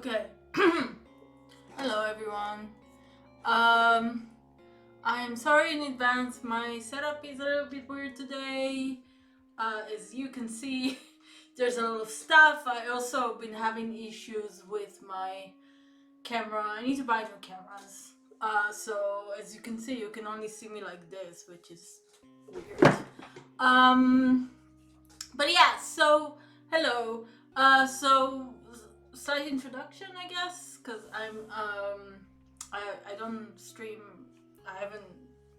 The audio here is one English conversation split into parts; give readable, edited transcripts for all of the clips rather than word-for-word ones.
Okay. Hello everyone. I'm sorry in advance, my setup is a little bit weird today. As you can see, there's a lot of stuff. I also been having issues with my camera. I need to buy new cameras. So as you can see, you can only see me like this, which is weird. But yeah, so hello. So slight introduction, I guess, because I don't stream. I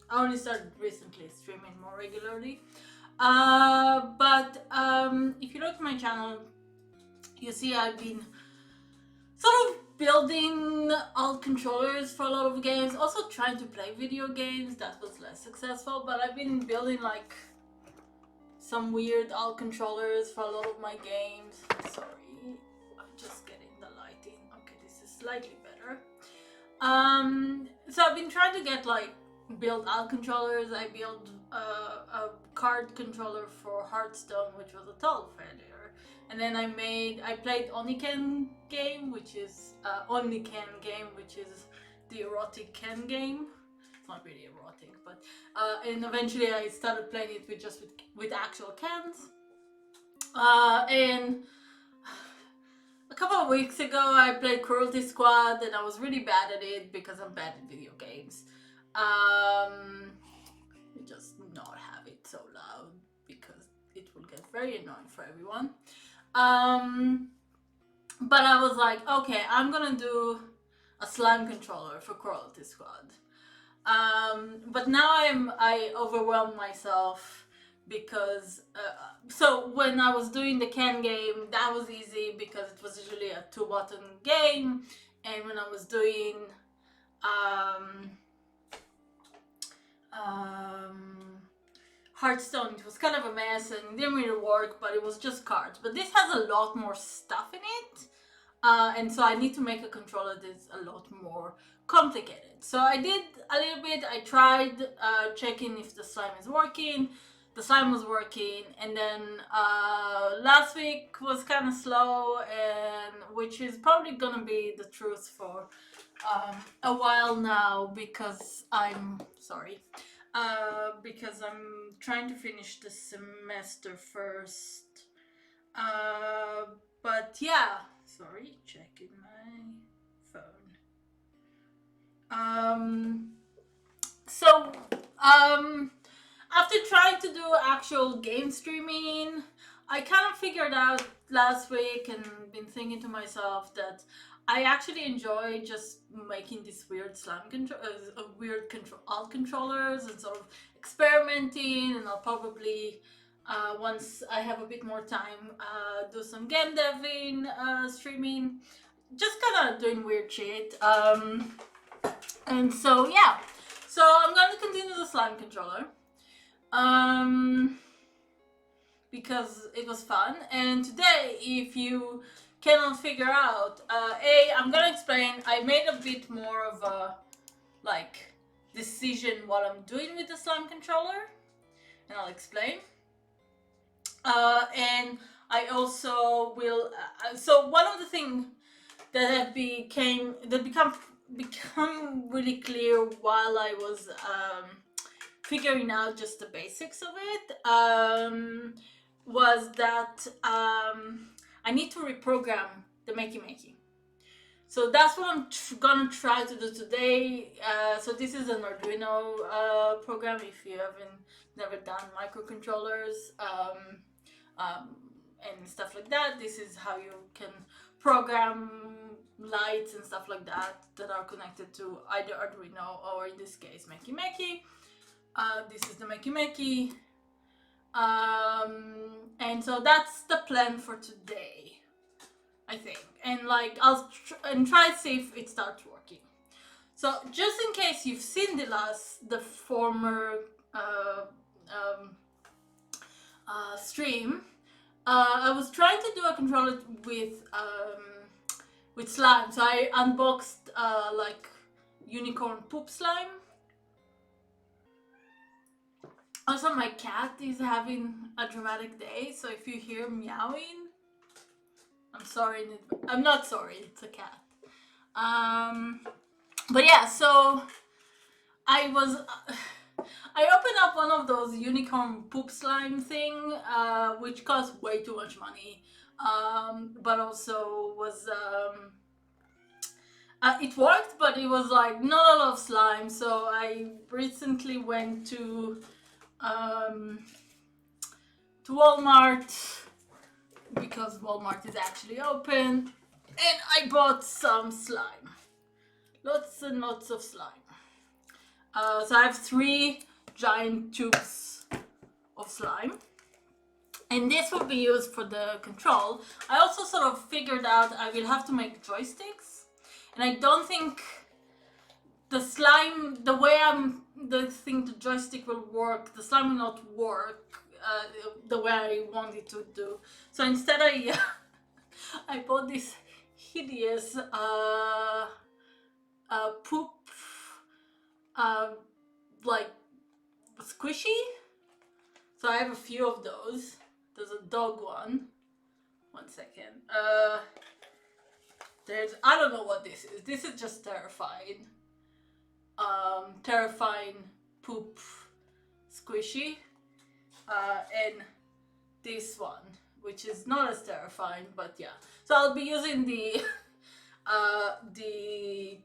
only started recently streaming more regularly. But if you look at my channel, you see I've been sort of building alt controllers for a lot of games. Also trying to play video games. That was less successful, but I've been building like some weird alt controllers for a lot of my games. Sorry, I'm just getting the lighting. Okay, this is slightly better. So I've been trying to get build alt controllers. I built a card controller for Hearthstone, which was a total failure. And then I played Oniken game, which is the erotic Ken game. It's not really erotic, but and eventually I started playing it with actual cans. And a couple of weeks ago I played Cruelty Squad, and I was really bad at it because I'm bad at video games. Just not have it so loud because it will get very annoying for everyone. But I was like, okay, I'm gonna do a slime controller for Cruelty Squad. But now I overwhelm myself because so when I was doing the can game, that was easy because it was usually a 2-button game, and when I was doing Hearthstone, it was kind of a mess and it didn't really work, but it was just cards. But this has a lot more stuff in it, and so I need to make a controller that's a lot more complicated. So I did a little bit. I tried checking if the slime is working. The slime was working, and then last week was kind of slow, and which is probably gonna be the truth for a while now because because I'm trying to finish the semester first. But yeah, sorry, checking my phone. After trying to do actual game streaming, I kind of figured out last week and been thinking to myself that I actually enjoy just making these weird alt controllers and sort of experimenting, and I'll probably once I have a bit more time do some game deving, streaming, just kind of doing weird shit. And so yeah, so I'm gonna continue the slime controller because it was fun. And today, if you cannot figure out, I'm gonna explain. I made a bit more of a decision what I'm doing with the slime controller, and I'll explain. And I also will. So one of the things that become really clear while I was figuring out just the basics of it was that I need to reprogram the makey. So that's what I'm gonna try to do today. So this is an Arduino program. If you never done microcontrollers and stuff like that, this is how you can program lights and stuff like that are connected to either Arduino or, in this case, Makey. This is the Makey. And so that's the plan for today, I think. And I'll try to see if it starts working. So just in case you've seen the former stream, I was trying to do a controller with slime. So I unboxed unicorn poop slime. Also, my cat is having a dramatic day, so if you hear meowing, I'm I'm sorry. I'm not sorry. It's a cat. But yeah, so I was. I opened up one of those unicorn poop slime thing, which cost way too much money, but also was. It worked, but it was like not a lot of slime. So I recently went to Walmart because Walmart is actually open, and I bought some slime. Lots and lots of slime. So I have 3 giant tubes of slime. And this will be used for the control. I also sort of figured out I will have to make joysticks. And I don't think the slime, the way the joystick will work, the slime will not work the way I want it to do. So instead I bought this hideous poop like squishy. So I have a few of those. There's a dog one. 1 second. I don't know what this is. This is just terrifying. Terrifying poop squishy. And this one, which is not as terrifying, but yeah. So I'll be using the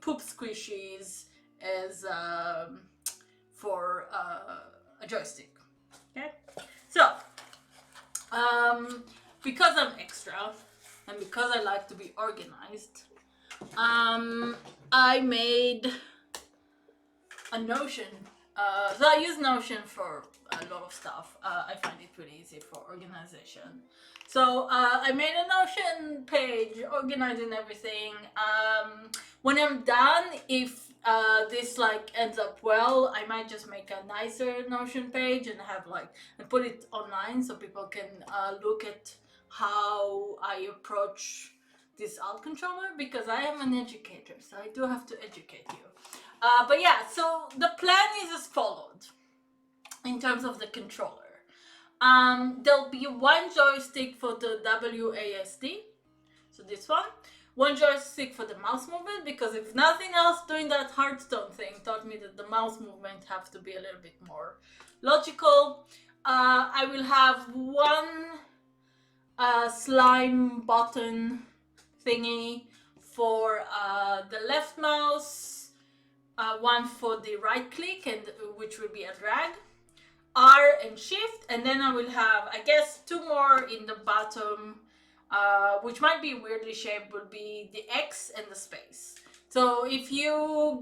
poop squishies as for a joystick. Okay, so because I'm extra and because I like to be organized, I made a Notion. So I use Notion for a lot of stuff. I find it really easy for organization. So I made a Notion page organizing everything. When I'm done, if this like ends up well, I might just make a nicer Notion page and have and put it online so people can look at how I approach this alt controller, because I am an educator, so I do have to educate you. But yeah, so the plan is as followed in terms of the controller. There'll be 1 joystick for the WASD, so this one joystick for the mouse movement, because if nothing else, doing that Hearthstone thing taught me that the mouse movement have to be a little bit more logical. I will have 1 slime button thingy for the left mouse, 1 for the right click, and which will be a drag, R and shift, and then I will have, I guess, 2 more in the bottom, which might be weirdly shaped, will be the X and the space. So if you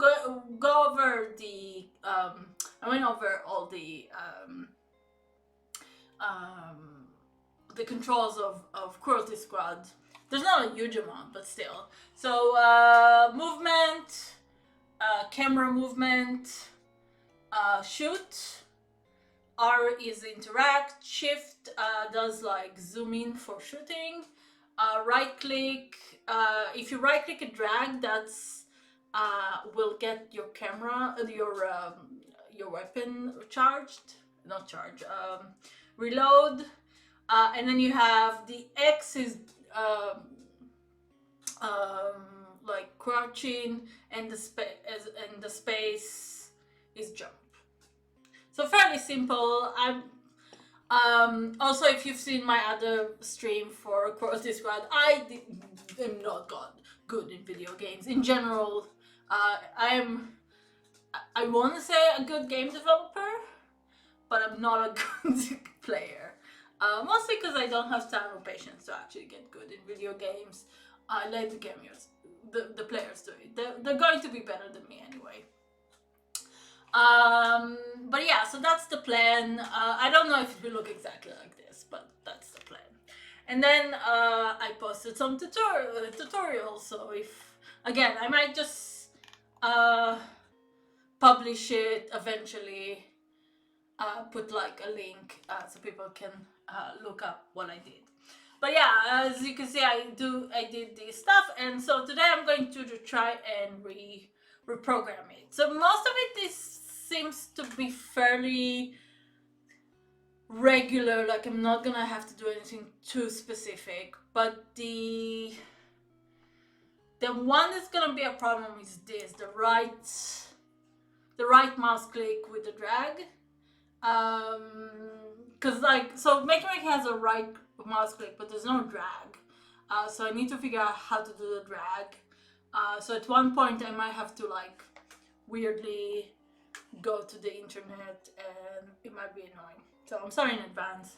go over the, I went over all the controls of Cruelty Squad. There's not a huge amount, but still. So movement, camera movement, shoot, R is interact, shift does like zoom in for shooting, right click, if you right click and drag, that's will get your camera, your weapon charged, not charged, reload, and then you have the X is like crouching, and the space is jump. So fairly simple. Also, if you've seen my other stream for Cruelty Squad, I am not good in video games in general. I want to say a good game developer, but I'm not a good player. Mostly because I don't have time or patience to actually get good in video games. I let the gamers, the players do it. They're going to be better than me anyway. But yeah, so that's the plan. I don't know if it will look exactly like this, but that's the plan. And then I posted some tutorials. So if, again, I might just publish it eventually, put like a link so people can look up what I did. But yeah, as you can see, I did this stuff, and so today I'm going to try and reprogram it. So most of it seems to be fairly regular, like I'm not gonna have to do anything too specific. But the one that's gonna be a problem is this, the right mouse click with the drag. Because like, so Make has a right mouse click, but there's no drag. So I need to figure out how to do the drag. So at one point I might have to like weirdly go to the internet, and it might be annoying. So I'm sorry in advance.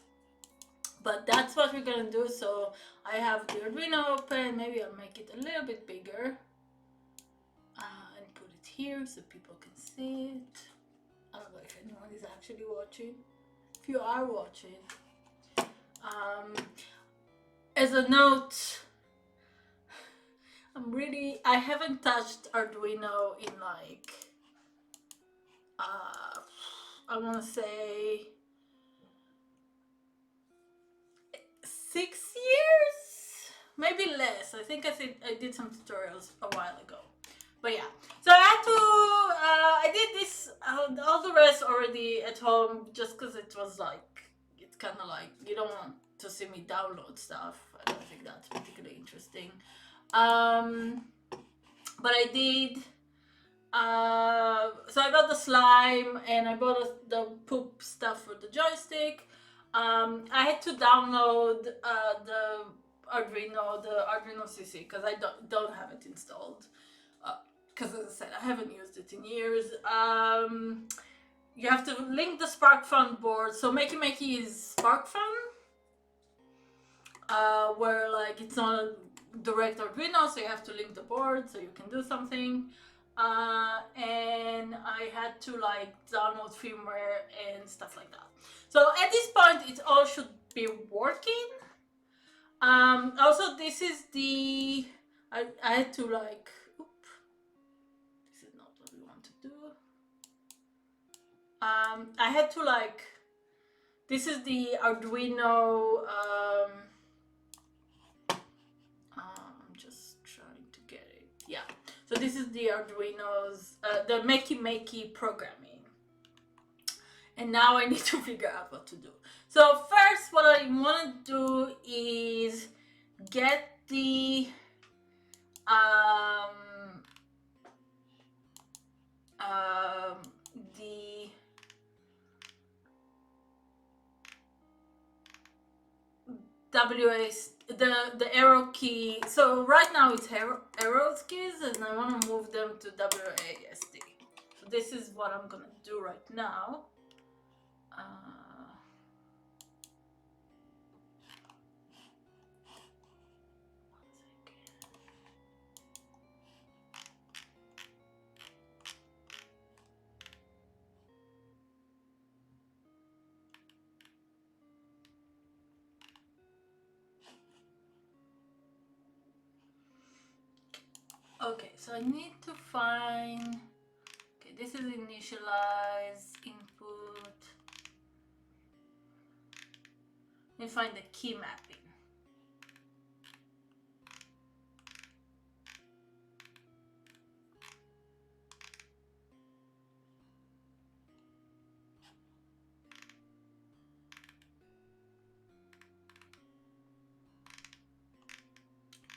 But that's what we're gonna do. So I have the Arduino open. Maybe I'll make it a little bit bigger and put it here so people can see it. I don't know if anyone is actually watching. If you are watching, as a note, I haven't touched Arduino in like, I want to say 6 years, maybe less. I think I did some tutorials a while ago. But yeah, so I had to, I did this, all the rest already at home, just because it was like, it's kind of like, you don't want to see me download stuff. I don't think that's particularly interesting. But I did, so I got the slime, and I bought the poop stuff for the joystick. I had to download the Arduino CC, because I don't have it installed. Because as I said, I haven't used it in years. You have to link the SparkFun board. So Makey is SparkFun, where like it's not a direct Arduino, so you have to link the board so you can do something. And I had to like download firmware and stuff like that. So at this point, it all should be working. Also, this is the I had to like. I had to like, this is the Arduino, I'm just trying to get it, yeah. So this is the Arduino's, the Makey programming. And now I need to figure out what to do. So first, what I want to do is get the, the arrow key. So right now it's arrow keys, and I want to move them to WASD. So this is what I'm gonna do right now. Okay, so I need to find, okay, this is initialize input. Let me find the key mapping.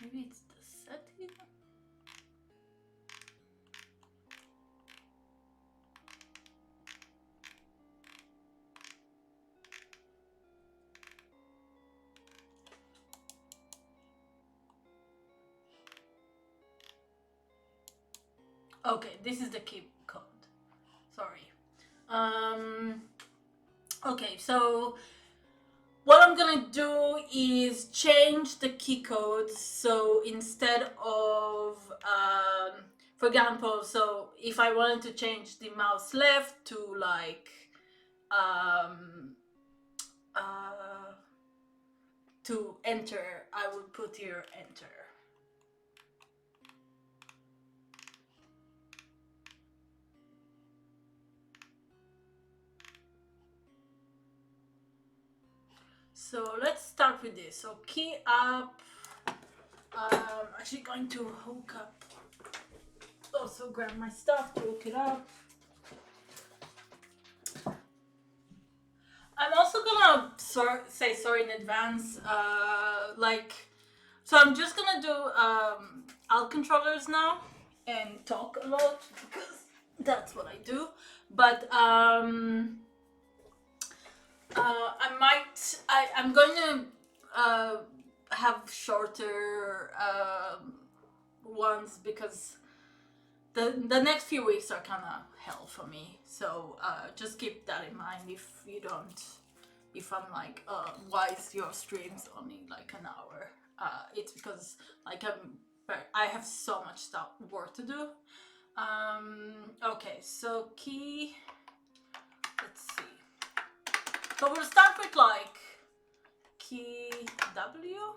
Maybe it's the setting. Okay, this is the key code. Sorry. Okay, so what I'm gonna do is change the key codes. So instead of, for example, so if I wanted to change the mouse left to like, to enter, I would put here enter. So let's start with this. So key up. I'm actually going to hook up. Also grab my stuff to hook it up. I'm also gonna say sorry in advance. So I'm just gonna do alt controllers now and talk a lot because that's what I do. But I'm going to have shorter ones because the next few weeks are kind of hell for me. So just keep that in mind if I'm like, why is your streams only like an hour? It's because like I have so much work to do. Okay, so key, let's see. So we'll start with like key W.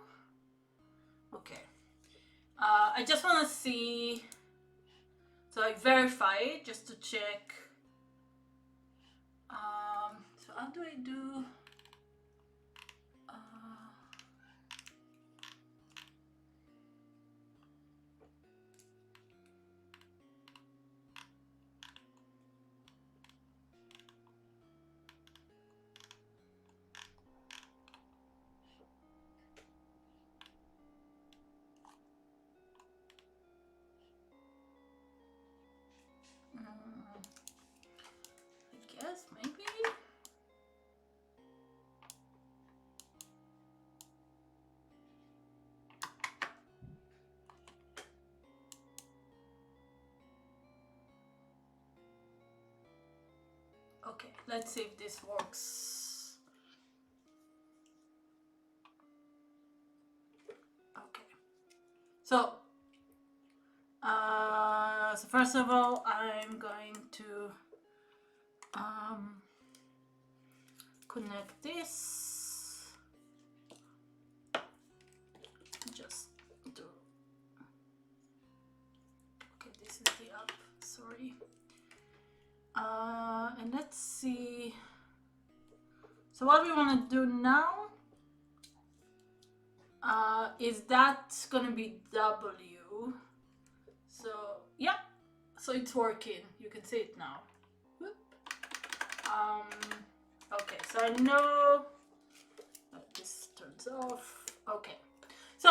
Okay. I just want to see, so I verify it just to check. So how do I do? I guess maybe. Okay, let's see if this works. Okay. So first of all, I'm going to connect this. Just do. Okay, this is the up. Sorry. And let's see. So what we want to do now is that gonna be W. So yeah, so it's working. You can see it now. Whoop. Okay, so I know that this turns off. Okay, so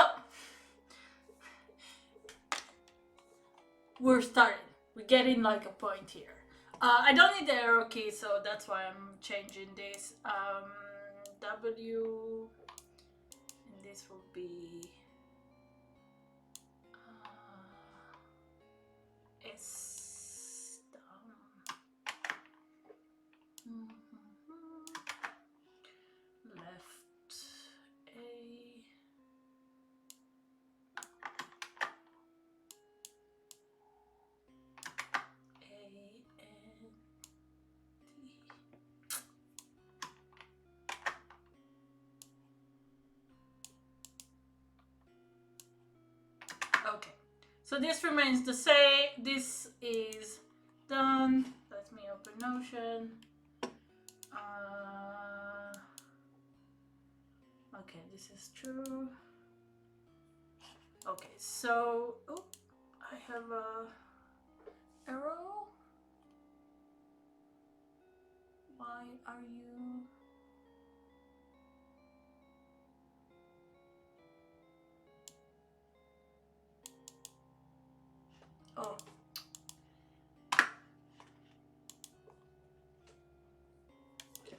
we're starting. We're getting like a point here. I don't need the arrow key, so that's why I'm changing this. W, and this will be S down. Left A. Okay, so this remains the same. This is done. Let me open Notion. Okay, this is true. Okay, so I have a arrow. Why are you? Oh. Okay.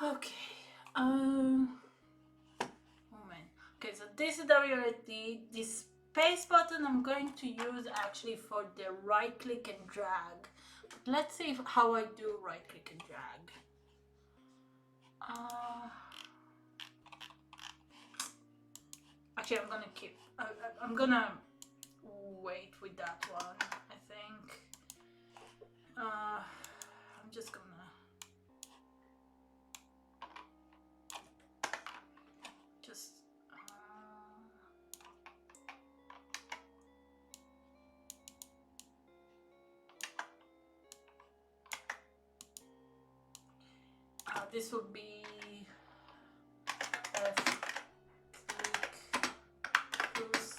Okay. Moment. Okay, so this is WRT. This space button I'm going to use actually for the right click and drag. But let's see how I do right click and drag. Actually, I'm gonna wait with that one, I think. I'm just gonna this would be left click plus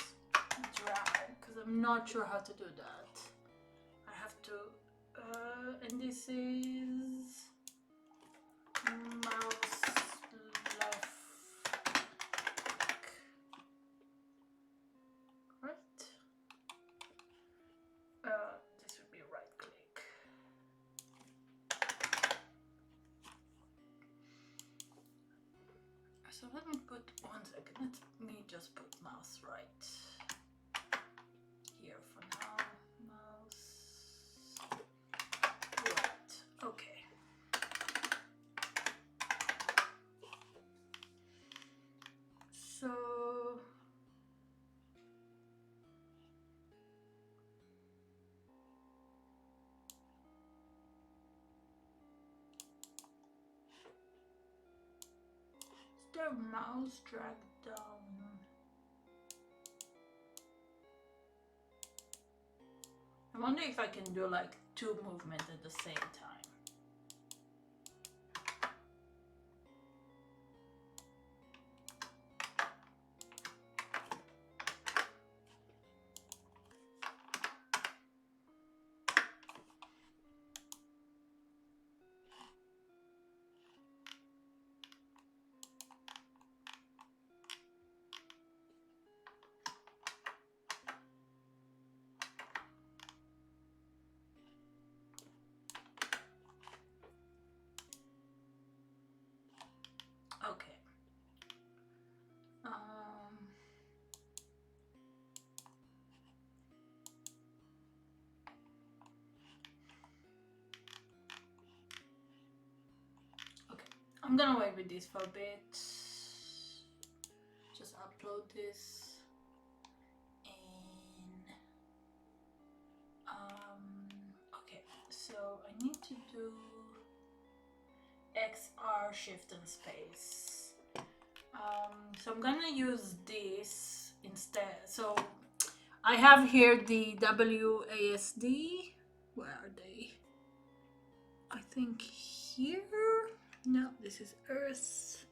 drag, because I'm not sure how to do that. I have to, and this is mouse left click, right? This would be right click. So let me put 1 second. Let me just put mouse right here for now. Mouse right. Okay. So is there mouse drag down? I wonder if I can do like 2 movements at the same time. Okay. Okay. I'm gonna wait with this for a bit. Just upload this and okay. So I need to do XR shift and space. So I'm gonna use this instead. So I have here the WASD. Where are they? I think here. No, this is Earth.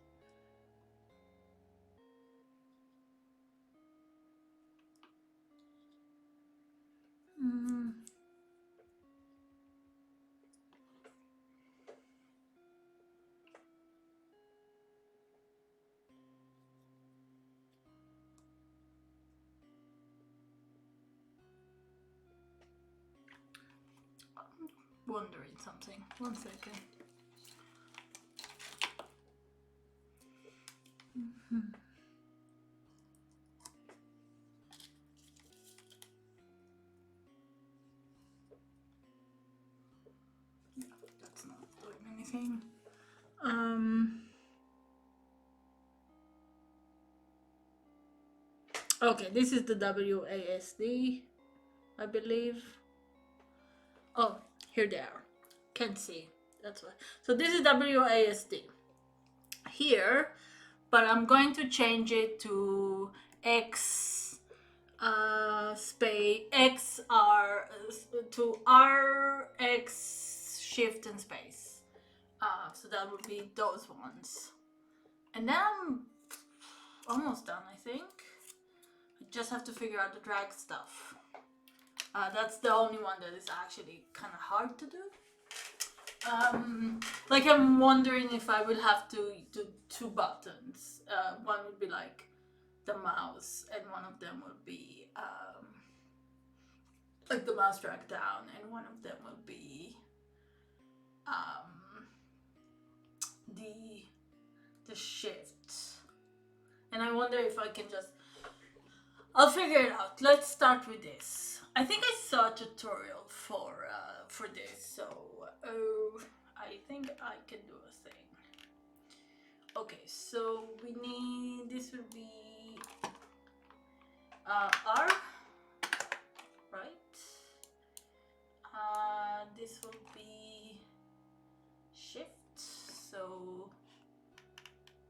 Wondering something. 1 second. Yeah, that's not doing anything. Okay, this is the WASD, I believe. Oh, here they are. Can't see. That's why. So this is WASD here, but I'm going to change it to X space XR to RX shift and space. So that would be those ones. And then I'm almost done, I think. I just have to figure out the drag stuff. That's the only one that is actually kind of hard to do. Like I'm wondering if I will have to do 2 buttons. One would be like the mouse, and one of them would be like the mouse drag down, and one of them would be the shift. And I wonder if I can just, I'll figure it out. Let's start with this. I think I saw a tutorial for this, so I think I can do a thing. Okay, so we need, this would be R, right? This will be shift, so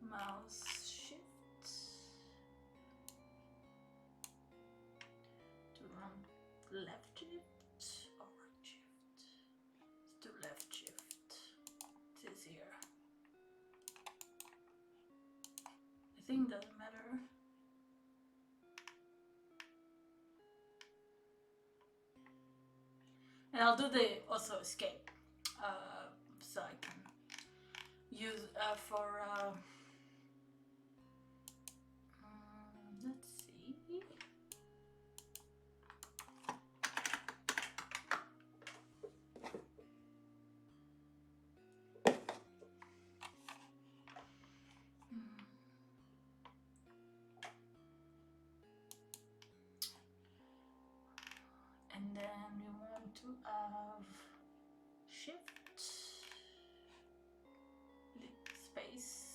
mouse shift to run left shift or right shift. Let's do left shift. It is here. thing doesn't matter. And I'll do the also escape, so I can use for. Let's see. And then we want to have shift space.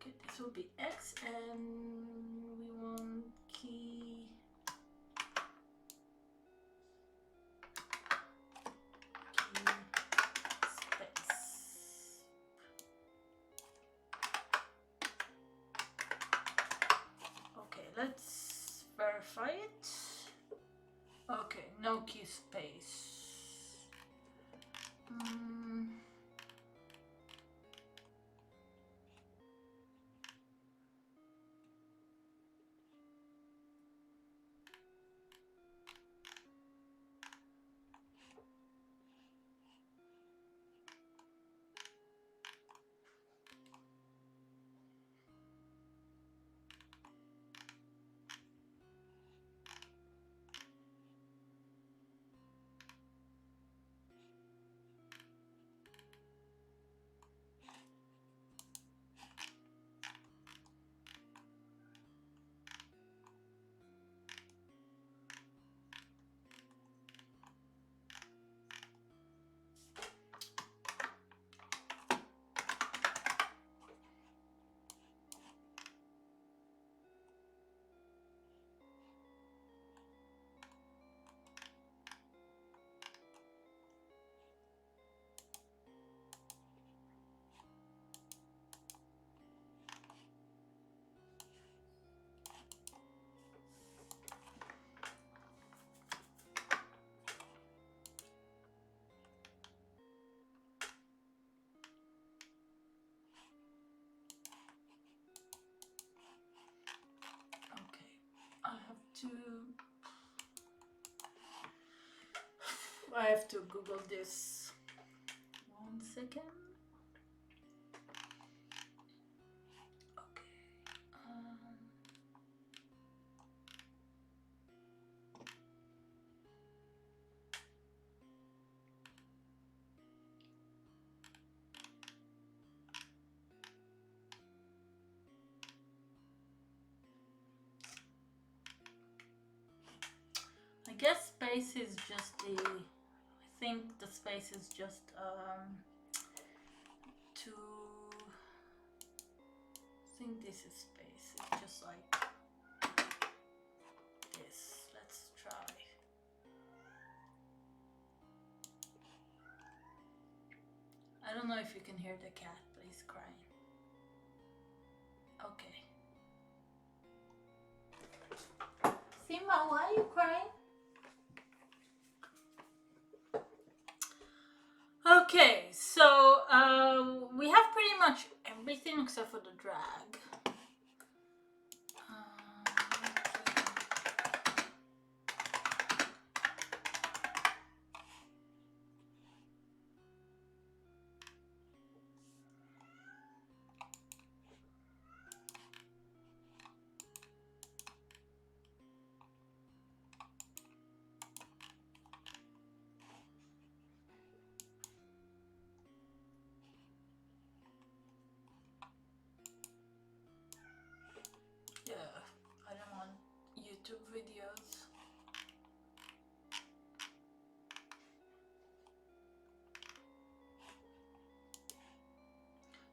Okay, this will be X, and we want key space. Okay, let's verify it. Okay, no key space. I have to Google this. 1 second. Okay. I guess space is just the. I think the space is just to. I think this is space. It's just like this. Let's try. I don't know if you can hear the cat, but he's crying. Okay. Simba, why are you crying? Okay, so we have pretty much everything except for the drag.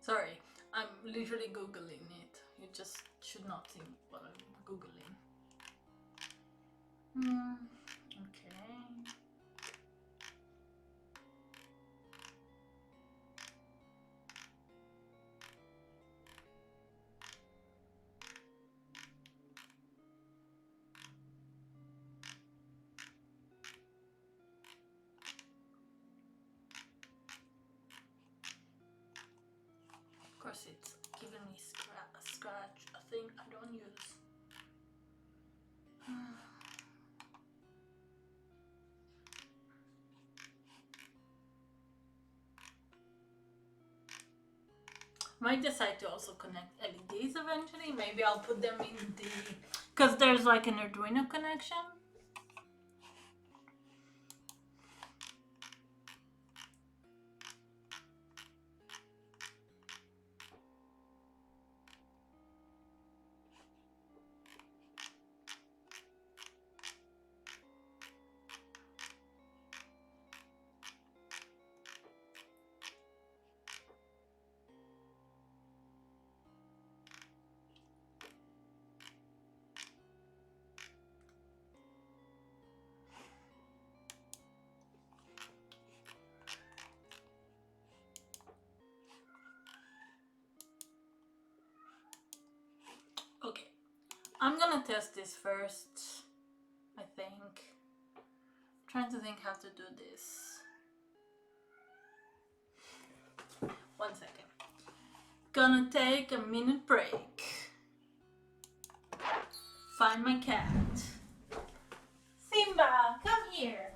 Sorry, I'm literally Googling it. You just should not see what I'm Googling. Okay. Of course, it's giving me a scratch, a thing I don't use. Might decide to also connect LEDs eventually. Maybe I'll put them in the, because there's like an Arduino connection. Okay, I'm gonna test this first, I think. I'm trying to think how to do this. 1 second. Gonna take a minute break. Find my cat. Simba, come here.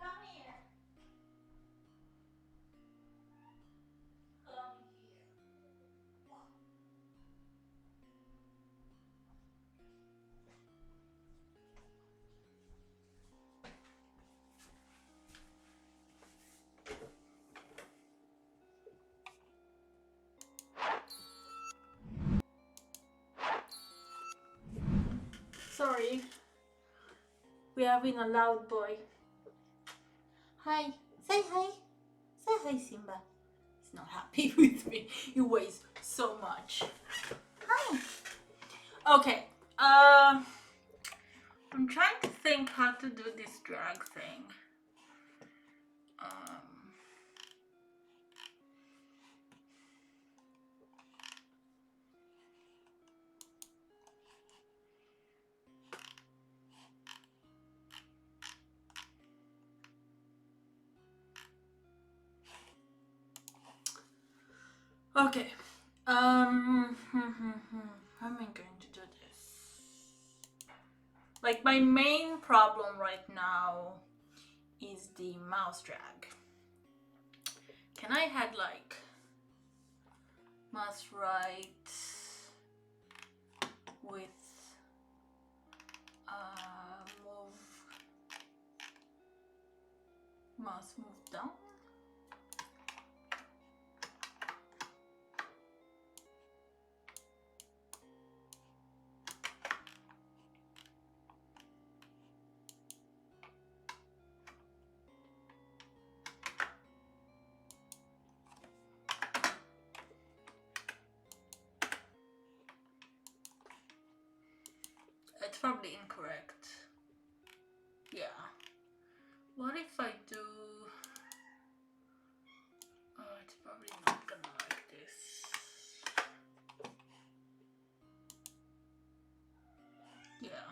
Come here. Come here. Sorry, we have been a loud boy. Hi, say hi. Say hi, Simba. He's not happy with me. He weighs so much. Hi. Okay, I'm trying to think how to do this drag thing. Okay. How am I going to do this? Like, my main problem right now is the mouse drag. Can I add like mouse right with mouse move down? It's probably incorrect. Yeah. What if I do... Oh, it's probably not gonna like this. Yeah.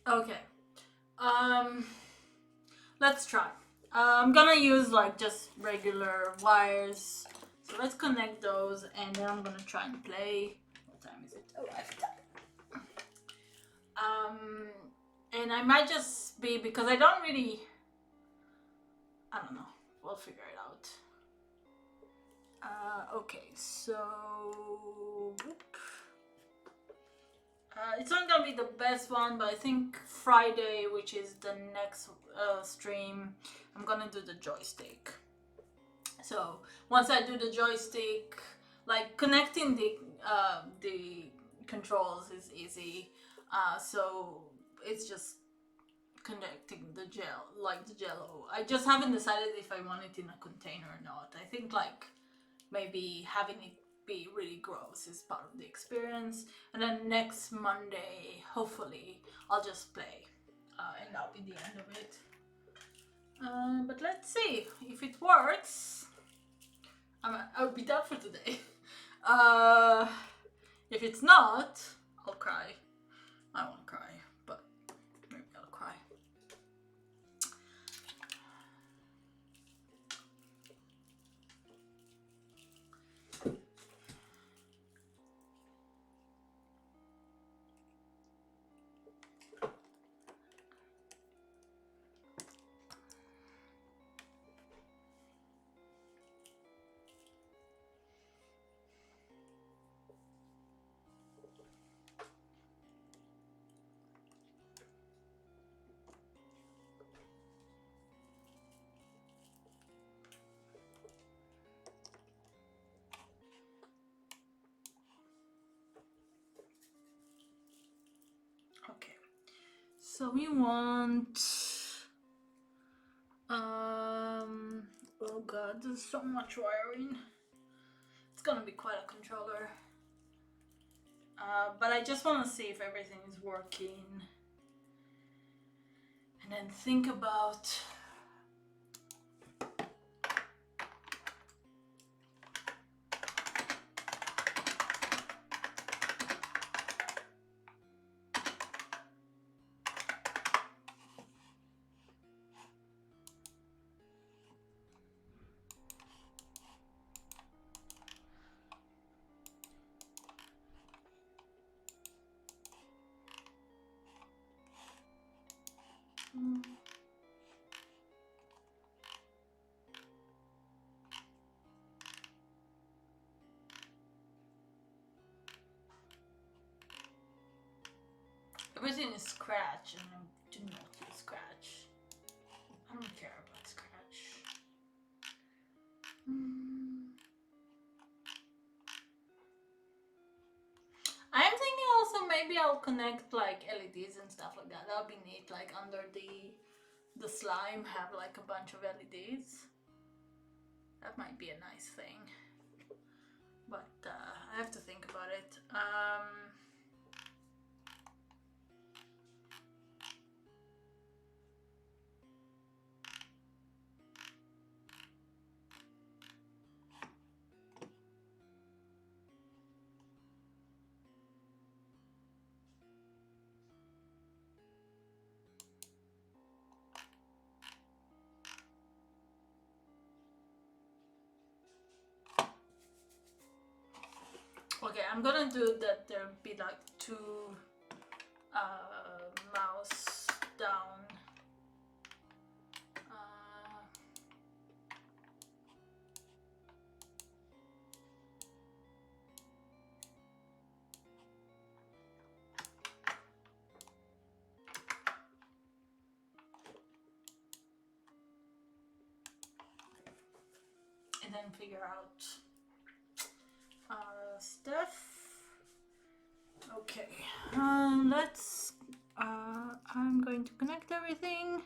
Okay. Let's try. I'm gonna use like just regular wires. So let's connect those and then I'm gonna try and play. What time is it? Oh, I have time. And I might just be, because I don't really, I don't know. We'll figure it out. Okay, so it's not gonna be the best one, but I think Friday, which is the next stream, I'm gonna do the joystick. So once I do the joystick, like connecting the controls is easy. So it's just connecting the gel, like the jello. I just haven't decided if I want it in a container or not. I think like maybe having it be really gross is part of the experience. And then next Monday, hopefully, I'll just play, and that'll be the end of it. But let's see if it works. I'll be done for today. If it's not, I'll cry. I won't cry, but maybe I'll cry. Okay, so we want, oh god, there's so much wiring. It's gonna be quite a controller. But I just want to see if everything is working. And then think about everything is scratch, and I do not use scratch. I don't care about scratch. I am thinking also maybe I'll connect like LEDs and stuff like that. That'll be neat. Like under the slime, have like a bunch of LEDs. That might be a nice thing. But I have to think about it. Okay, I'm gonna do that. There'll be like two mouse down. And then figure out stuff. Okay, let's. I'm going to connect everything.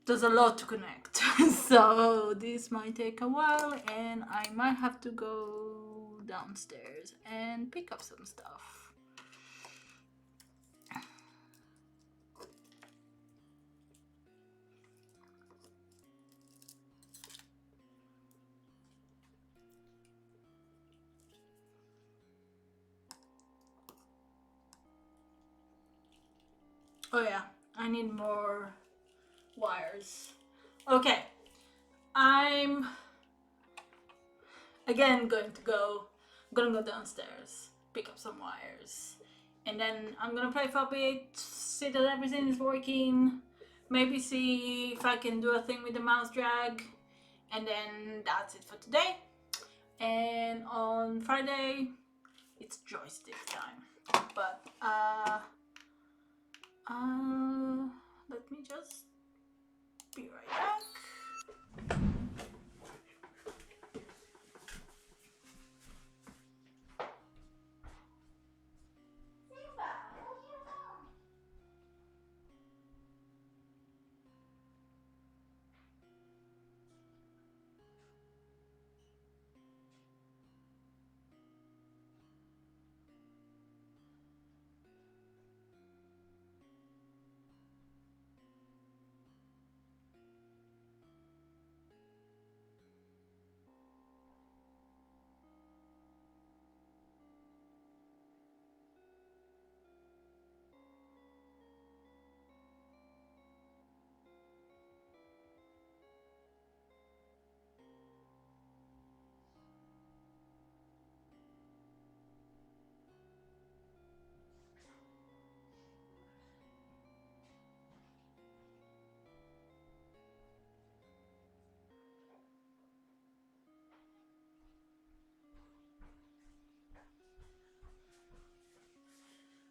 There's a lot to connect, so this might take a while, and I might have to go downstairs and pick up some stuff. Oh yeah, I need more wires. Okay, I'm again going to go downstairs, pick up some wires, and then I'm gonna play for a bit, see that everything is working, maybe see if I can do a thing with the mouse drag, and then that's it for today. And on Friday, it's joystick time. But let me just be right back.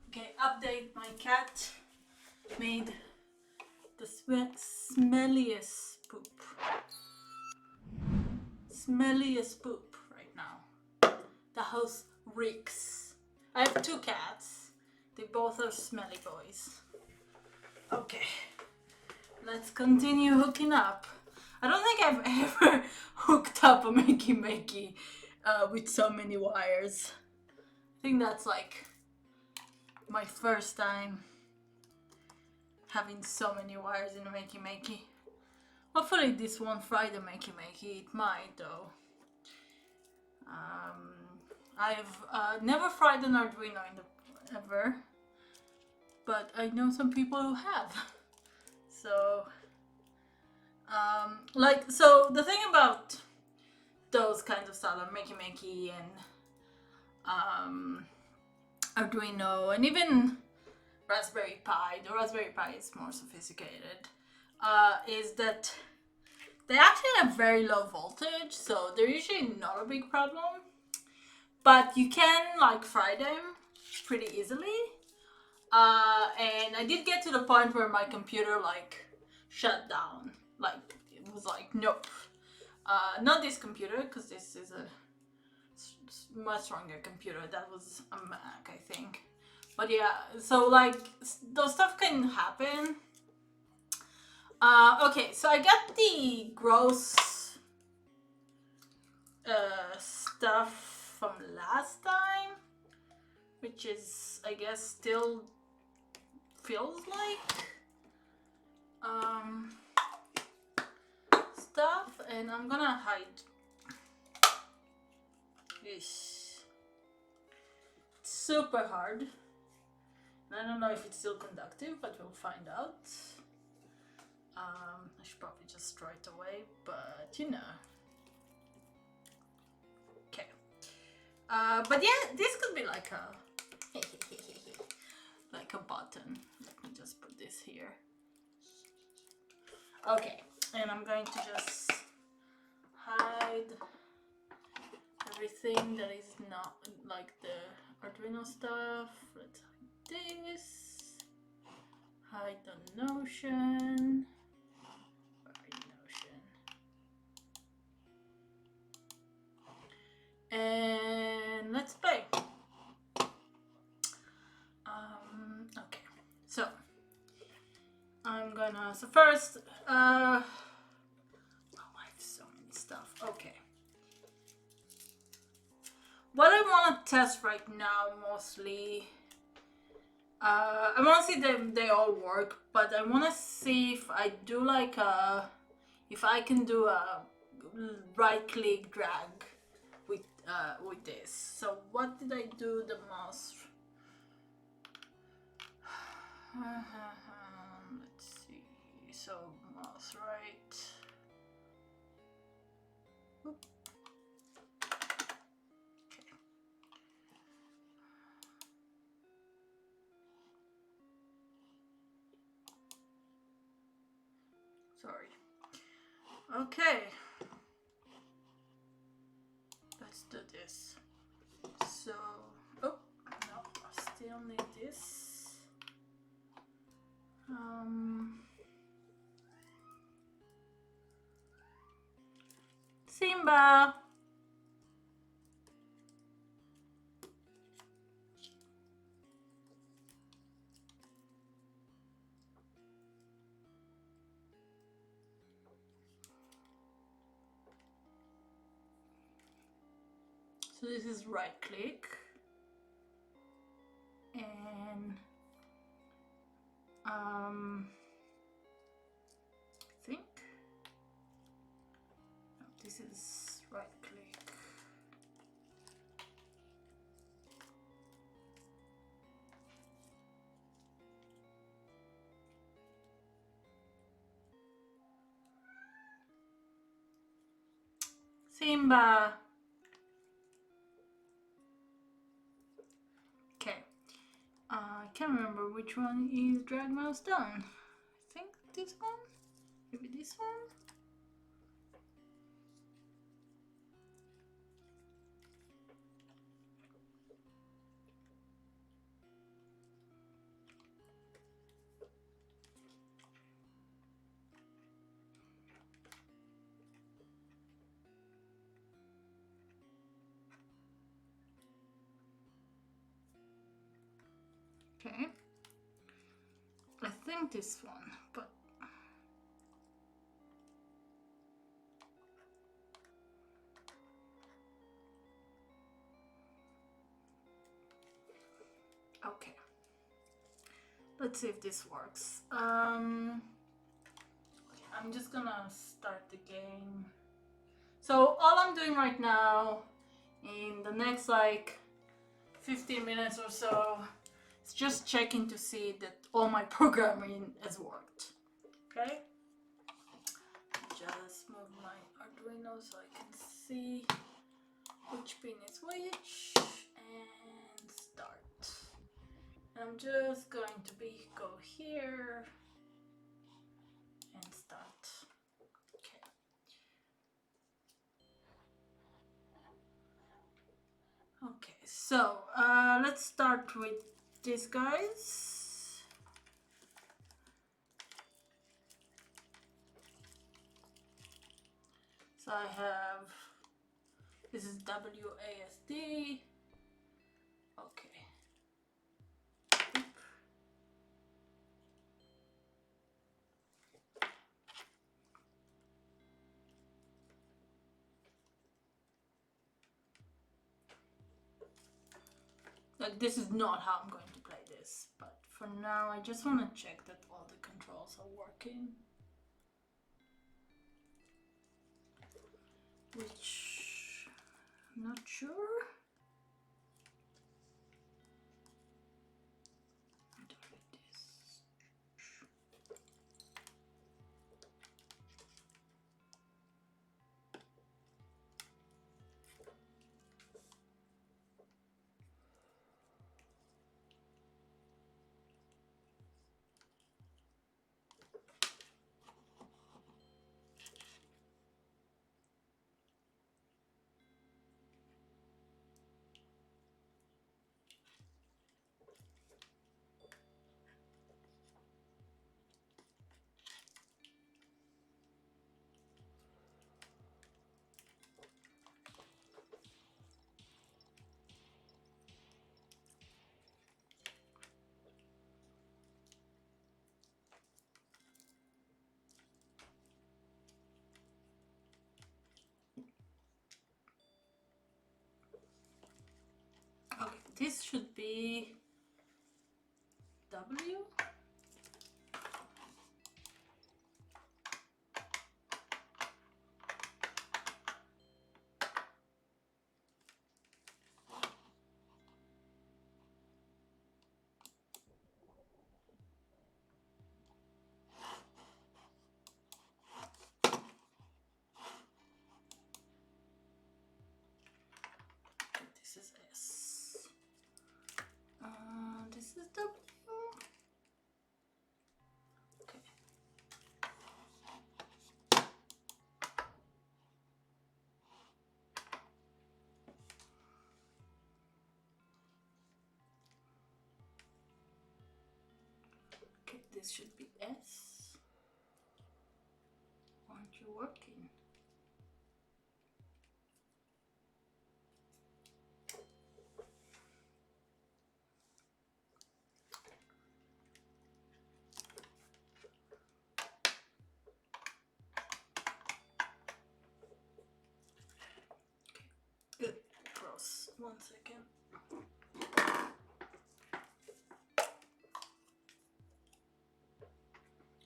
Okay, update. My cat made the smelliest poop. Smelliest poop right now. The house reeks. I have 2 cats. They both are smelly boys. Okay, let's continue hooking up. I don't think I've ever hooked up a makey with so many wires. I think that's like my first time having so many wires in a makey. Hopefully this won't fry the makey. It might though. I've never fried an Arduino ever, but I know some people who have. So, so the thing about those kinds of stuff, like makey and Arduino, and even Raspberry Pi. The Raspberry Pi is more sophisticated. Is that they actually have very low voltage, so they're usually not a big problem. But you can like fry them pretty easily. And I did get to the point where my computer like shut down. Like it was like nope. Not this computer, because this is a much stronger computer. That was a Mac, I think. But yeah, so like those stuff can happen. Okay, so I got the gross stuff from last time, which is, I guess, still feels like stuff, and I'm gonna hide this. It's super hard. I don't know if it's still conductive, but we'll find out. I should probably just throw it away, but you know. Okay. But yeah, this could be like a like a button. Let me just put this here. Okay, and I'm going to just hide everything that is not like the Arduino stuff. Let's hide this. Hide the Notion. And let's play. Okay, so I'm gonna, so first, oh, I have so many stuff. Okay. What I want to test right now mostly, I want to see them, they all work, but I want to see if I do like if I can do a right click drag with this. So what did I do the most? Let's see. So mouse right. Oop. Okay. Sorry. Okay. Let's do this. So, oh no, I still need this. Simba. So this is right click, and I think no, this is right click. Simba. Okay. I can't remember which one is drag mouse down. I think this one? Maybe this one? think this one, but okay. Let's see if this works. I'm just gonna start the game. So all I'm doing right now, in the next like 15 minutes or so, is just checking to see that all my programming has worked. Okay? Just move my Arduino so I can see which pin is which, and start. I'm just going to go here and start. Okay. Okay, so let's start with these guys. So I have, this is WASD. Okay. Like, this is not how I'm going to play this, but for now I just want to check that all the controls are working. Which I'm not sure. Okay, this should be W. This is S. This is W. Okay. Okay, this should be S. Aren't you working? Good. Cross. 1 second.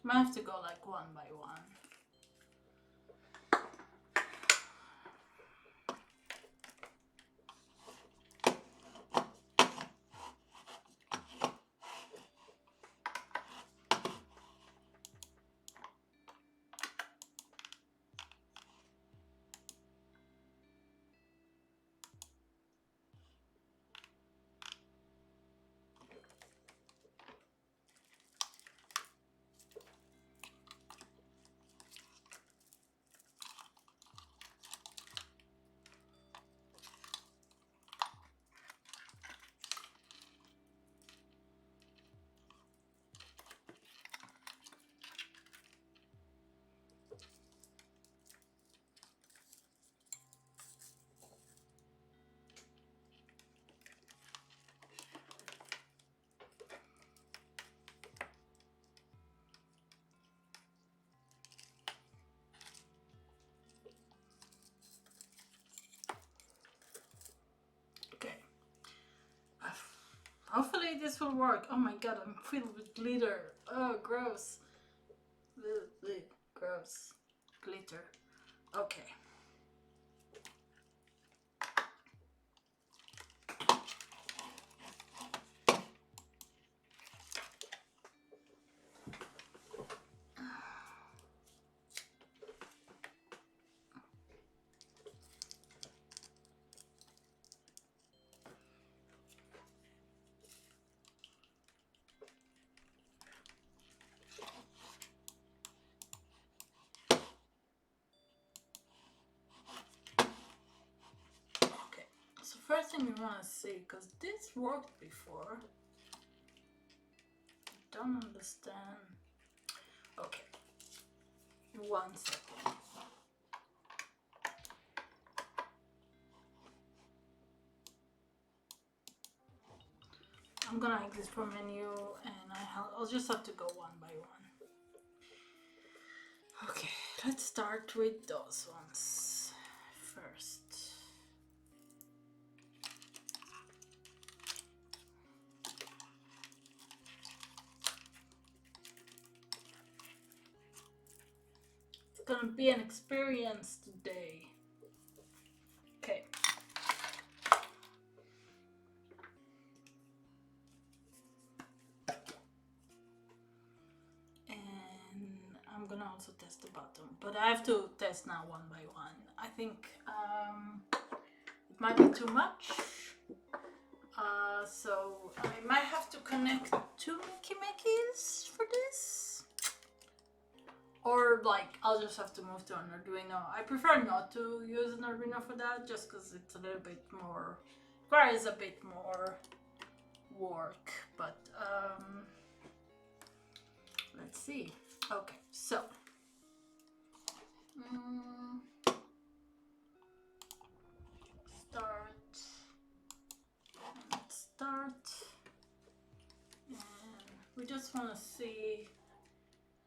Might have to go like one by one. this will work. Oh my god, I'm filled with glitter. Oh, gross. Ugh, gross. Glitter. Okay. So first thing we want to see, because this worked before. Don't understand. Okay. 1 second. I'm gonna exit from menu and I'll just have to go one by one. Okay, let's start with those ones first. It's gonna be an experience today. Okay. And I'm gonna also test the bottom, but I have to test now one by one. I think it might be too much. So I might have to connect 2 Mickey Mickeys for this. Or like, I'll just have to move to an Arduino. I prefer not to use an Arduino for that, just because it's a little bit more, requires a bit more work. But let's see. Okay, so let's start, and we just want to see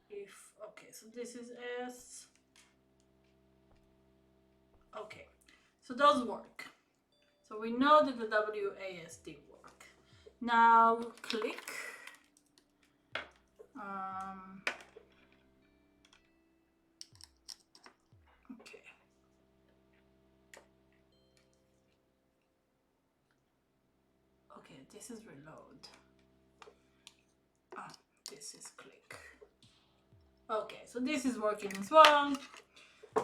if, okay, so this is S. Okay, so those work. So we know that the WASD work. Now click. Okay. Okay, this is reload. Ah, this is click. Okay, so this is working as well.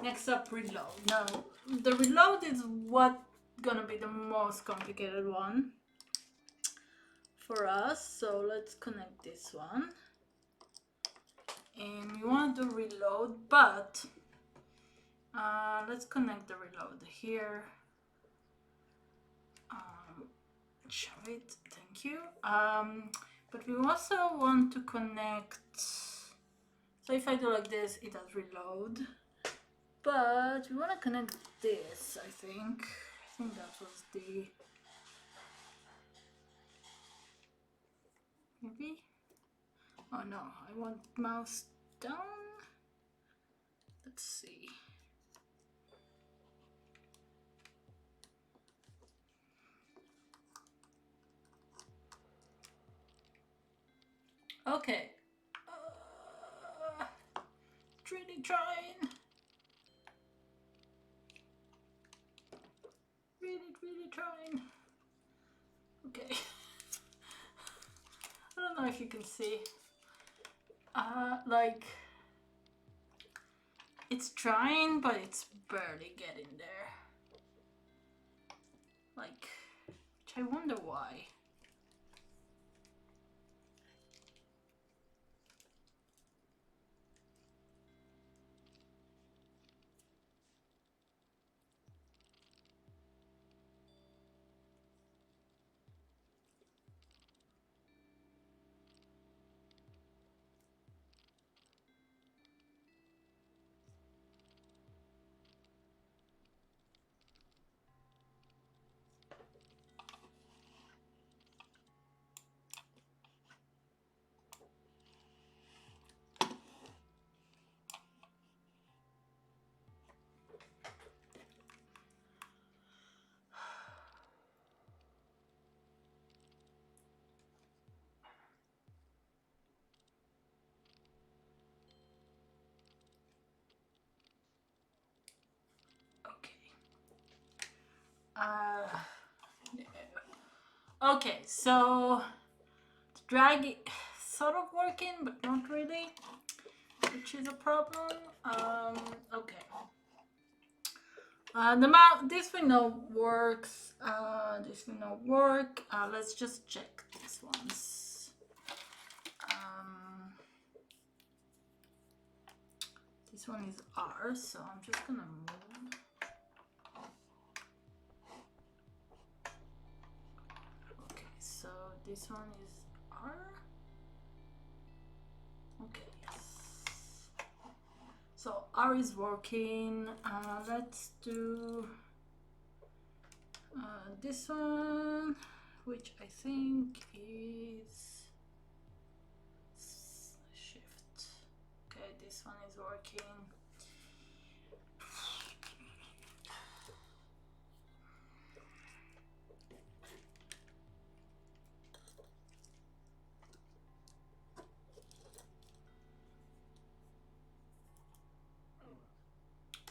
Next up, reload. Now, the reload is what gonna be the most complicated one for us. So let's connect this one. And we want to do reload, but let's connect the reload here. Show it, thank you. But we also want to connect, so if I do like this, it does reload. But we want to connect this, I think. I think that was the, maybe? Oh no, I want mouse down. Let's see. Okay. Really trying. Really trying. Okay. I don't know if you can see. Like, it's trying, but it's barely getting there. Like, which I wonder why. Okay, so the drag is sort of working, but not really, which is a problem. Okay. This we know works. This we know work. Let's just check these ones. This one is R, so I'm just gonna move. Okay, so this one is R. Okay, yes. So R is working. Let's do this one, which I think is shift. Okay, this one is working.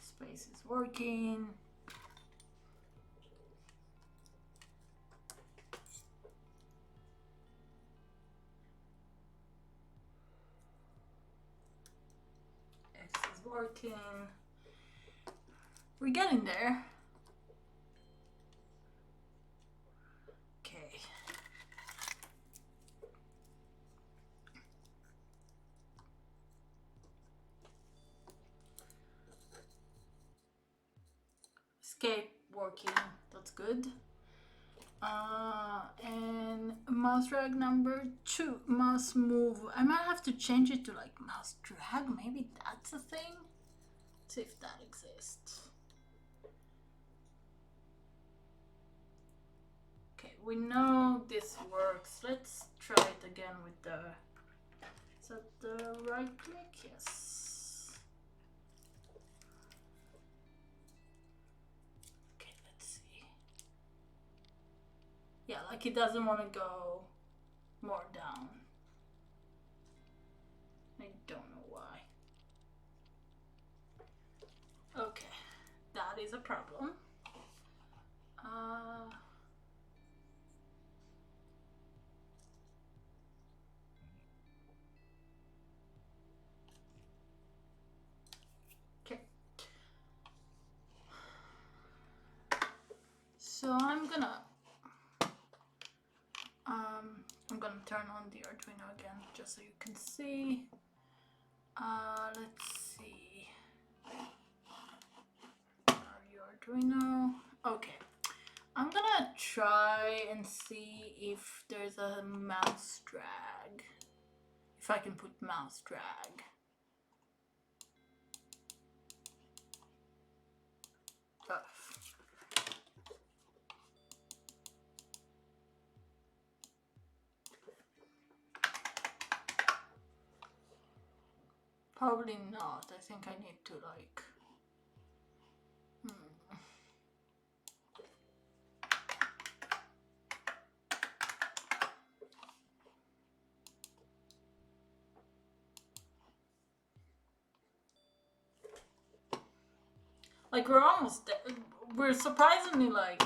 Space is working. X is working. We're getting there. Okay. Escape working. That's good. And mouse drag number 2, mouse move. I might have to change it to like mouse drag. Maybe that's a thing. Let's see if that exists. Okay, we know this works. Let's try it again with the. Is that the right click? Yes. Okay, let's see. Yeah, like it doesn't want to go more down. I don't know why. Okay, that is a problem. Okay. So I'm gonna turn on the Arduino again just so you can see. Let's see. Are you Arduino? Okay. I'm gonna try and see if there's a mouse drag. If I can put mouse drag. Probably not. I think I need to like. Like we're almost there. We're surprisingly like.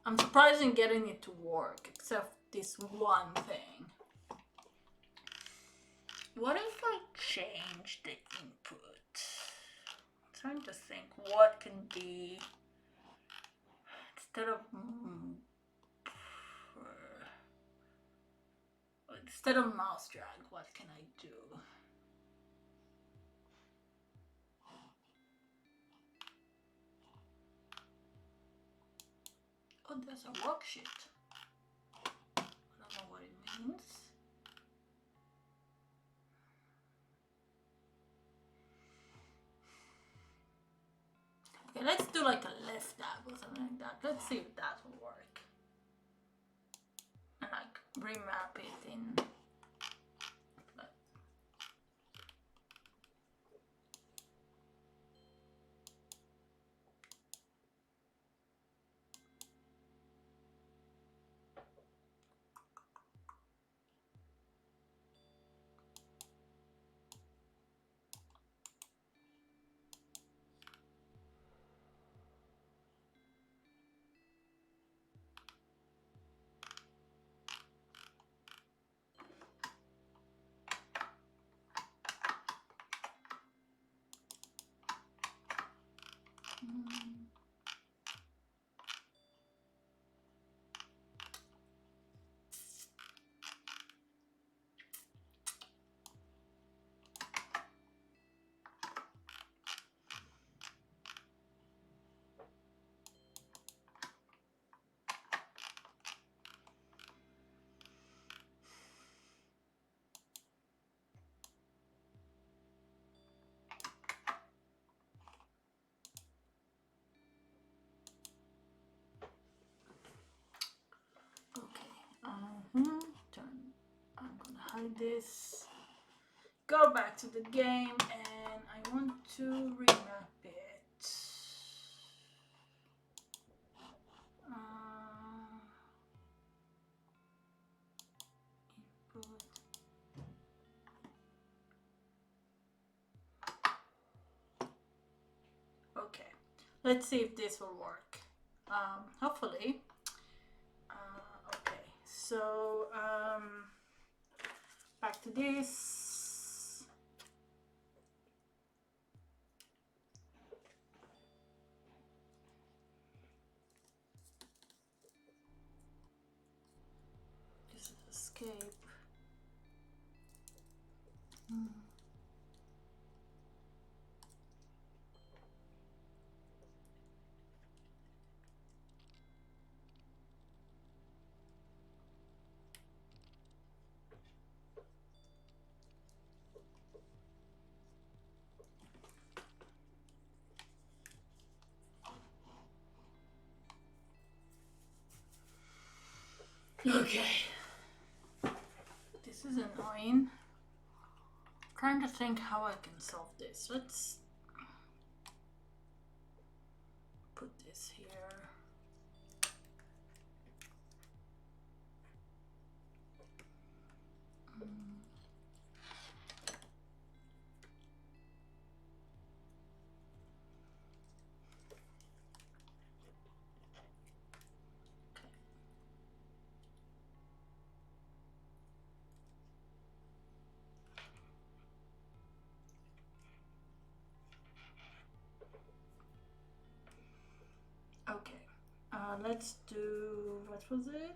I'm surprised in getting it to work, except this one thing. What if I change the input? I'm trying to think what can be instead of mouse drag, what can I do? Oh, there's a worksheet. I don't know what it means. Okay, let's do like a left tab or something like that. Let's see if that will work. And like remap it in. hide this. Go back to the game, and I want to remap it. Input. Okay, let's see if this will work. Hopefully. Okay, so back to this. This is escape. Okay. This is annoying. I'm trying to think how I can solve this. Let's put this here. Okay, let's do, what was it?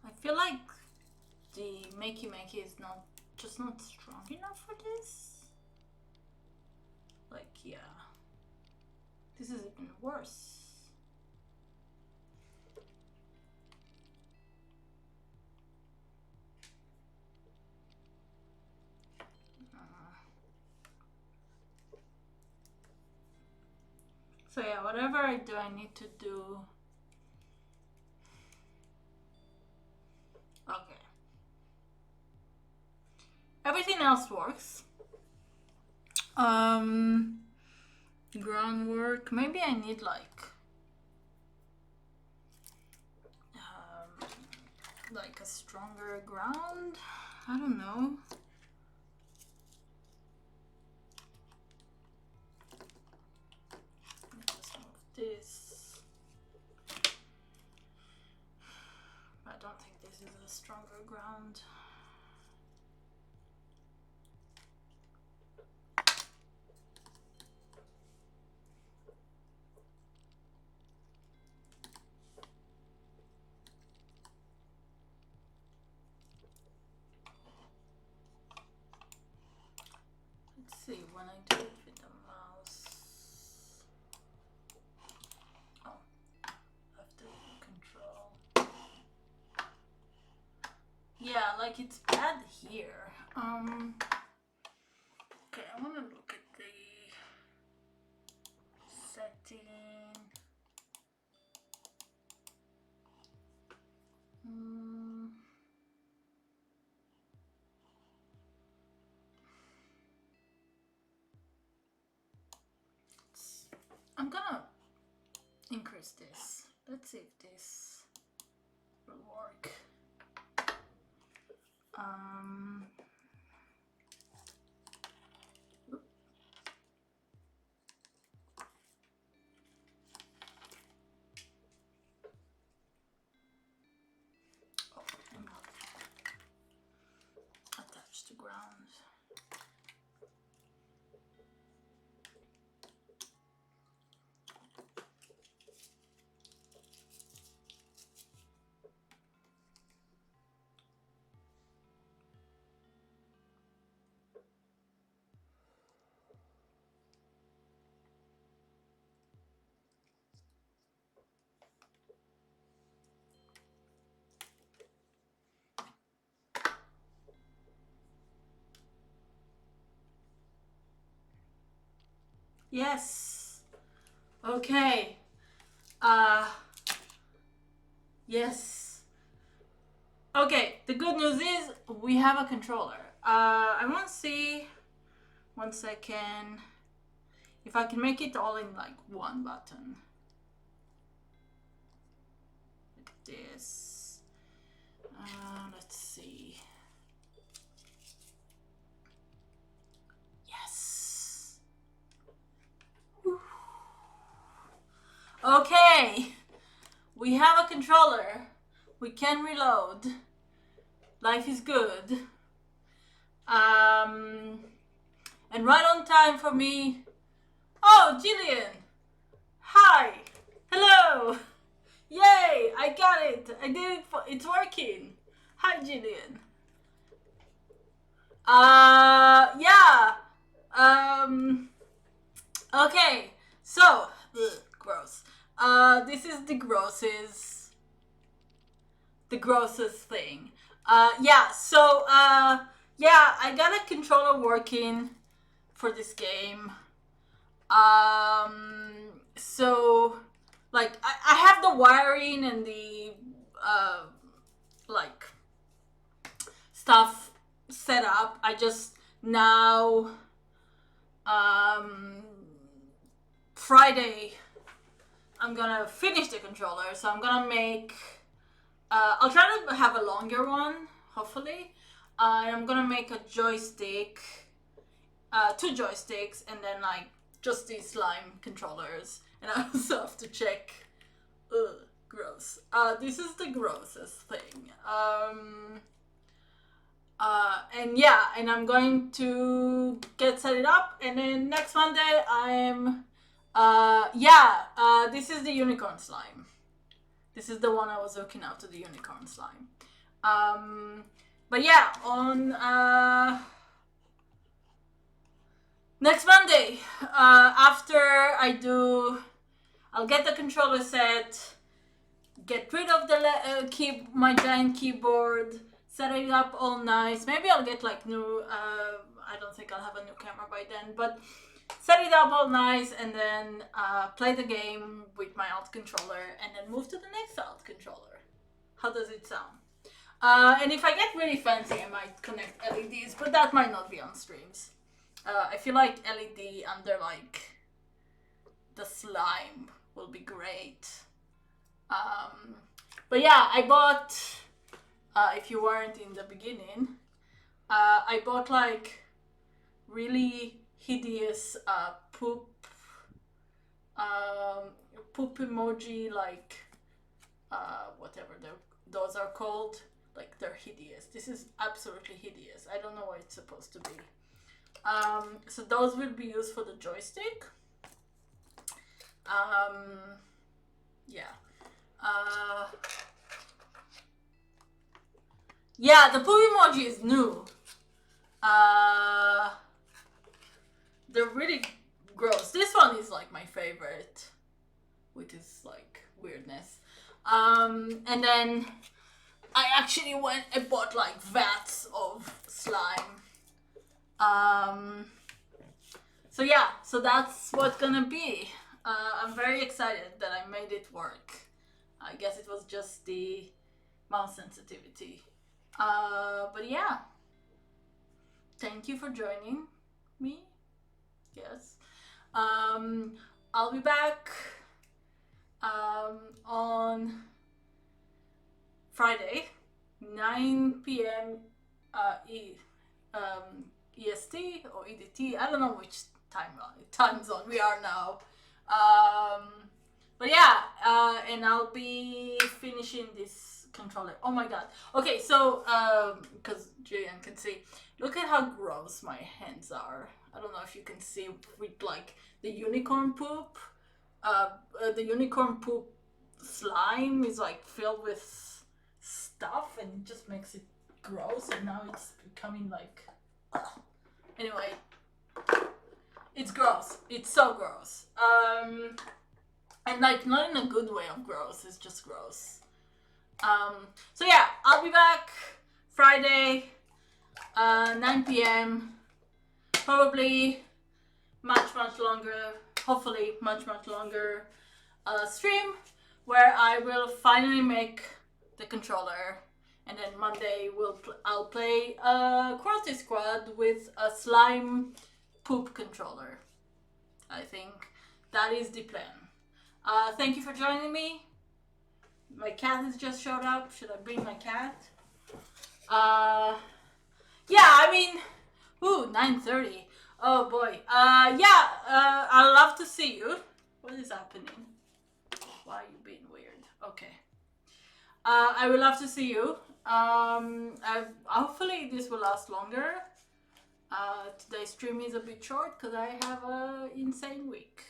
I feel like the makey is just not strong enough for this. Like, yeah, this is even worse. So yeah, whatever I do, I need to do. Okay. Everything else works. Groundwork. Maybe I need like a stronger ground. I don't know. Let's move this. I don't think this is a stronger ground. Let's see, when I do it with the mouse. Oh, after control. Yeah, like it's bad here. Okay, I want to look at the setting. I'm gonna increase this. Let's see if this will work. Oh, I'm not attached to ground. Yes. Okay. Yes. Okay, the good news is we have a controller. I want to see, 1 second, if I can make it all in like one button. Like this. Let's see. Yes. Whew. Okay. We have a controller. We can reload. Life is good. And right on time for me. Oh, Jillian. Hi. Hello. Yay, I got it. I did it. It's working. Hi, Jillian. Yeah. Okay. So, gross. This is the grossest thing. Yeah. So, yeah, I got a controller working for this game. So, like, I have the wiring and the, like, stuff set up. I just now, Friday, I'm gonna finish the controller, so I'm gonna make, I'll try to have a longer one, hopefully. And I'm gonna make a joystick, 2 joysticks, and then like just these slime controllers. And I also have to check. Ugh, gross. This is the grossest thing. And yeah, and I'm going to set it up, and then next Monday I'm, this is the unicorn slime. This is the one I was hooking up to, the unicorn slime. But yeah, on next Monday, after I'll get the controller set, get rid of the my giant keyboard, set it up all nice. Maybe I'll get like new, I don't think I'll have a new camera by then, but set it up all nice, and then play the game with my alt controller, and then move to the next alt controller. How does it sound? And if I get really fancy, I might connect LEDs, but that might not be on streams. I feel like LED under like the slime will be great. But yeah, I bought, if you weren't in the beginning, I bought like really hideous poop emoji, like whatever those are called. Like, they're hideous. This is absolutely hideous. I don't know what it's supposed to be. So those will be used for the joystick. Yeah. Yeah, the poop emoji is new. They're really gross. This one is like my favorite, which is like weirdness. And then I actually went and bought like vats of slime. So yeah, so that's what's gonna be. I'm very excited that I made it work. I guess it was just the mouse sensitivity. But yeah, thank you for joining me. Yes. I'll be back on Friday, 9 p.m. EST or EDT. I don't know which time zone we are now. But yeah, and I'll be finishing this controller. Oh my god. Okay, so because Julian can see, look at how gross my hands are. I don't know if you can see with like the unicorn poop. The unicorn poop slime is like filled with stuff, and it just makes it gross. And now it's becoming like, anyway, it's gross. It's so gross. And like not in a good way of gross. It's just gross. So yeah, I'll be back Friday, 9 p.m. Probably much longer, hopefully much longer stream where I will finally make the controller, and then Monday I'll play Cruelty Squad with a slime poop controller. I think that is the plan. Thank you for joining me. My cat has just showed up. Should I bring my cat? Yeah, I mean, 9:30. Oh boy. I'd love to see you. What is happening? Why are you being weird? Okay. I would love to see you. Hopefully this will last longer. Today's stream is a bit short because I have an insane week.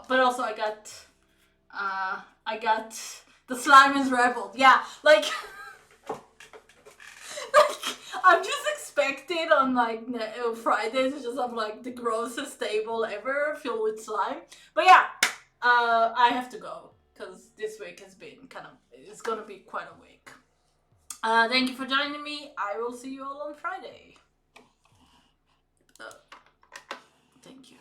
But also I got the slime is rebelled. Yeah, like I'm just expecting on like Fridays to just have like the grossest table ever filled with slime. But yeah, I have to go because this week has been it's gonna be quite a week. Thank you for joining me. I will see you all on Friday. Thank you.